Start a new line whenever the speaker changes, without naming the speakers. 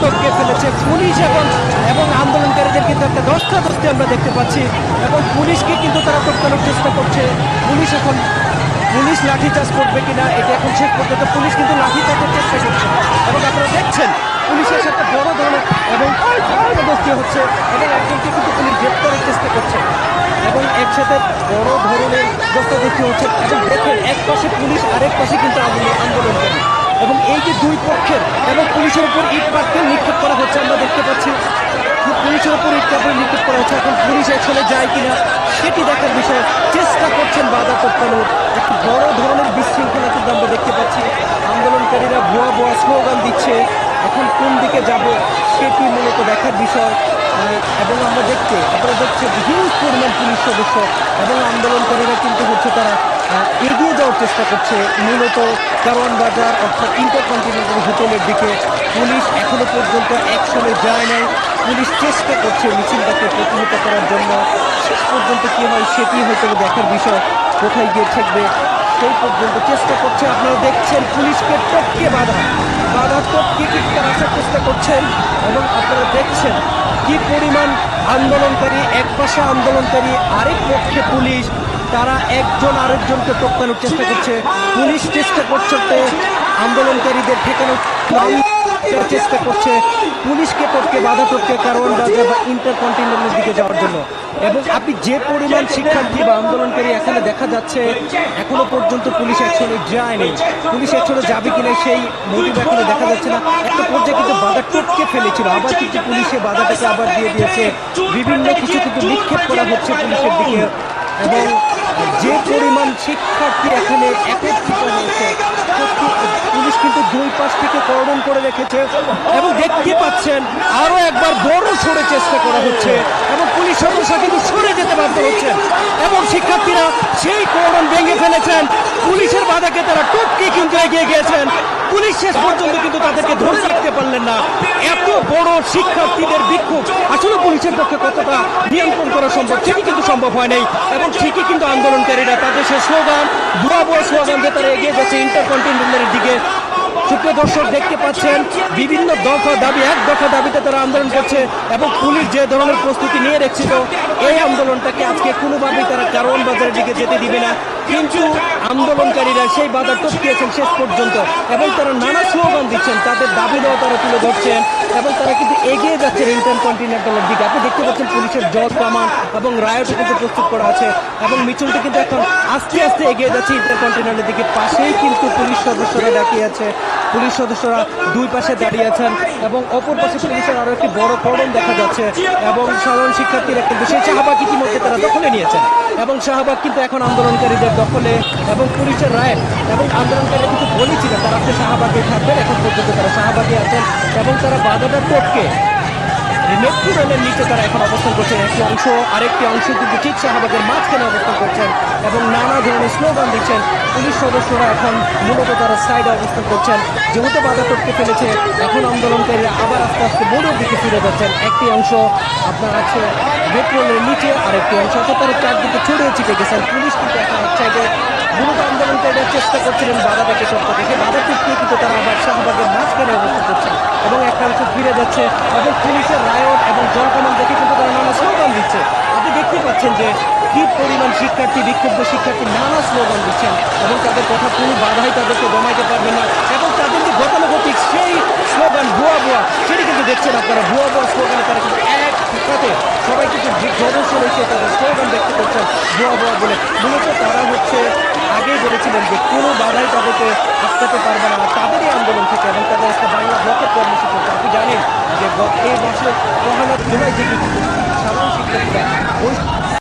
টপকে ফেলেছে পুলিশ এবং আন্দোলনকারীদের কিন্তু একটা ধস্তাধস্তি আমরা দেখতে পাচ্ছি এবং পুলিশকে কিন্তু তারা টপকানোর চেষ্টা করছে। পুলিশ লাঠিচার্জ করবে কিনা এটা এখন শেষ পর্যন্ত পুলিশ কিন্তু লাঠিচার্জের চেষ্টা করছে এবং আপনারা দেখছেন পুলিশের সাথে বড় ধরনের এবং ধস্তাধস্তি হচ্ছে এবং একজনকে কিন্তু পুলিশ গ্রেপ্তারের চেষ্টা করছে এবং একসাথে বড় ধরনের ধস্তাধস্তি হচ্ছে এবং দেখেন এক পাশে পুলিশ আরেক পাশে কিন্তু আন্দোলনকারী এবং এই যে দুই পক্ষের এবং পুলিশের উপর ইট পাটকেল নিক্ষেপ করা হচ্ছে আমরা দেখতে পাচ্ছি পুলিশের উপর ইট পাটকেল নিক্ষেপ করা হচ্ছে। এখন পুলিশ একসাথে যায় কিনা সেটি দেখার বিষয় চেষ্টা করছেন বাধা টপকানোর একটি বড় ধরনের বিশৃঙ্খলা কিন্তু আমরা দেখতে পাচ্ছি। আন্দোলনকারীরা ভুয়া ভুয়া স্লোগান দিচ্ছে, এখন কোন দিকে যাব সেটি মূলত দেখার বিষয় এবং আপনারা দেখছেন হিউজ পরিমাণ পুলিশ সদস্য এবং আন্দোলনকারীরা কিন্তু তারা এগিয়ে যাওয়ার চেষ্টা করছে মূলত কারওয়ান বাজার অর্থাৎ ইন্টারকন্টিনেন্টাল হোটেলের দিকে। পুলিশ এখনো পর্যন্ত অ্যাকশনে যায় নাই, পুলিশ চেষ্টা করছে মিছিলটাকে প্রতিহত করার জন্য। শেষ পর্যন্ত কী হয় সেটি হয়তো দেখার বিষয়, কোথায় গিয়ে ঠেকবে সেই পর্যন্ত চেষ্টা করছে। আপনারা দেখছেন পুলিশকে টপকে বাধা টপকে কিন্তু তারা আসার চেষ্টা করছেন এবং আপনারা দেখছেন কি পরিমাণ আন্দোলনকারী, এক পাশে আন্দোলনকারী আরেক পক্ষে পুলিশ, তারা একজন আরেকজনকে টপকানোর চেষ্টা করছে। পুলিশ চেষ্টা করছে আন্দোলনকারীদের ঠেকানোর চেষ্টা করছে পুলিশকে বাধা টপকে কারওয়ান বাজার বা ইন্টারকন্টিনেন্টালের দিকে যাওয়ার জন্য। এবং আপনি যে পরিমাণ শিক্ষার্থী বা আন্দোলনকারী এখানে দেখা যাচ্ছে এখনো পর্যন্ত পুলিশ অ্যাকশনে যায়নি। পুলিশ অ্যাকশনে যাবে কিনা সেই মোটিভ এখনো দেখা যাচ্ছে না। একটা পর্যায়ে কিন্তু বাধা টপকে ফেলেছিল, আবার কিন্তু পুলিশে বাধাটাকে আবার দিয়ে দিয়েছে। বিভিন্ন কিছু কিন্তু নিক্ষেপ করা হচ্ছে পুলিশের দিকে এবং যে পরিমাণ শিক্ষার্থী এখানে একত্রিত হয়েছে পুলিশ কিন্তু দুই পাশ থেকে কর্ডন করে রেখেছে এবং দেখতে পাচ্ছেন আরো একবার বড় সরে চেষ্টা করা হচ্ছে এবং পুলিশ সদস্য কিন্তু সরে যেতে বাধ্য হচ্ছেন এবং শিক্ষার্থীরা সেই কর্ডন ভেঙে ফেলেছেন। পুলিশের বাধাকে তারা টপকে কিন্তু এগিয়ে গিয়েছেন। পুলিশ শেষ পর্যন্ত কিন্তু তাদেরকে ধরে রাখতে পারলেন না। এত বড় শিক্ষার্থীদের বিক্ষোভ আসলে পুলিশের পক্ষে কতটা নিয়ন্ত্রণ করা সম্ভব সেটি কিন্তু সম্ভব হয় নাই এবং ঠিকই কিন্তু আন্দোলনকারীরা তাদের সে স্লোগান ভুয়া স্লোগান দিয়ে তারা এগিয়ে যাচ্ছে ইন্টারকন্টিনেন্টালের দিকে। সুপ্রিয় দর্শক দেখতে পাচ্ছেন বিভিন্ন এক দফা দাবিতে তারা আন্দোলন করছে এবং পুলিশ যে ধরনের প্রস্তুতি নিয়ে রেখেছিল এই আন্দোলনটাকে আজকে কোনোভাবেই তারা কারওয়ান বাজারের দিকে যেতে দিবে না। কিন্তু আন্দোলনকারীরা সেই বাধা টপকিয়েছেন শেষ পর্যন্ত এবং তারা নানা স্লোগান দিচ্ছেন, তাদের দাবি দেওয়া তারা তুলে ধরছেন এবং তারা কিন্তু এগিয়ে যাচ্ছেন ইন্টারকন্টিনেন্টালের দিকে। আপনি দেখতে পাচ্ছেন পুলিশের জল কামান এবং রায়টও কিন্তু প্রস্তুত করা আছে এবং মিছিলটি কিন্তু এখন আস্তে আস্তে এগিয়ে যাচ্ছে ইন্টারকন্টিনেন্টালের দিকে। পাশেই কিন্তু পুলিশ সদস্যরা দাঁড়িয়ে আছে, পুলিশ সদস্যরা দুই পাশে দাঁড়িয়ে আছেন এবং অপর পাশে পুলিশের আরো একটি বড় কর্ডন দেখা যাচ্ছে এবং সাধারণ শিক্ষার্থীরা কিন্তু সেই শাহবাগ ইতিমধ্যে তারা দখলে নিয়েছেন এবং শাহবাগ কিন্তু এখন আন্দোলনকারীদের দখলে এবং পুলিশের রায় এবং আন্দোলনকারীরা কিন্তু বলেছিলেন তারা আপনি শাহবাগে থাকবেন, এখন পর্যন্ত তারা শাহবাগে আছেন এবং তারা বাধাটা টপকে মেট্রো রেলের নিচে তারা এখন অবস্থান করছেন। একটি অংশ আরেকটি অংশ কিন্তু ঠিক শাহবাগের মাঝখানে অবস্থান করছেন এবং নানা ধরনের স্লোগান দিচ্ছেন। পুলিশ সদস্যরা এখন মূলত তারা সাইডে অবস্থান করছেন, যেহেতু বাধা টপকে ফেলেছে এখন আন্দোলনকারীরা আবার আস্তে আস্তে মোড়ের দিকে ফিরে যাচ্ছেন। একটি অংশ আপনার আছে মেট্রো রেলের নিচে, আরেকটি অংশ অর্থাৎ তারা চারদিকে ছড়িয়ে ছিটে গেছেন। পুলিশ কিন্তু এখন এক সাইডে মূলত আন্দোলনকারীরা চেষ্টা করছিলেন বাধাটাকে টপকাতে, সেই বাধা টপকে কিন্তু তারা আবার শাহবাগের মাঝখানে অবস্থান করছেন এবং একটা অংশ ফিরে যাচ্ছে এবং পুলিশের রায়ট এবং জলকামান দেখে কিন্তু তারা নানা স্লোগান দিচ্ছে। আপনি দেখতে পাচ্ছেন যে কি পরিমাণ শিক্ষার্থী, বিক্ষুব্ধ শিক্ষার্থী নানা স্লোগান দিচ্ছেন এবং তাদের কথা কোনো বাধাই তাদেরকে দমাইতে পারবে না এবং তাদের যে গতানুগতিক সেই স্লোগান ভুয়া সেটি কিন্তু দেখছেন আপনারা। ভুয়া স্লোগানে তারা কিন্তু একসাথে সবাই কিন্তু জনসর এসে তাদের স্লোগান ব্যক্ত করছেন ভুয়া বলে। মূলত তারা আগেই বলেছিলেন যে কোনো বাধাই তাদেরকে আটকাতে পারবে না তাদেরই আন্দোলন থেকে এবং তাদের একটা বাংলা ব্লকের কর্মসূচি করছে। আপনি জানেন যে এই বছর 1 জুলাই থেকে সাধারণ শিক্ষার্থীরা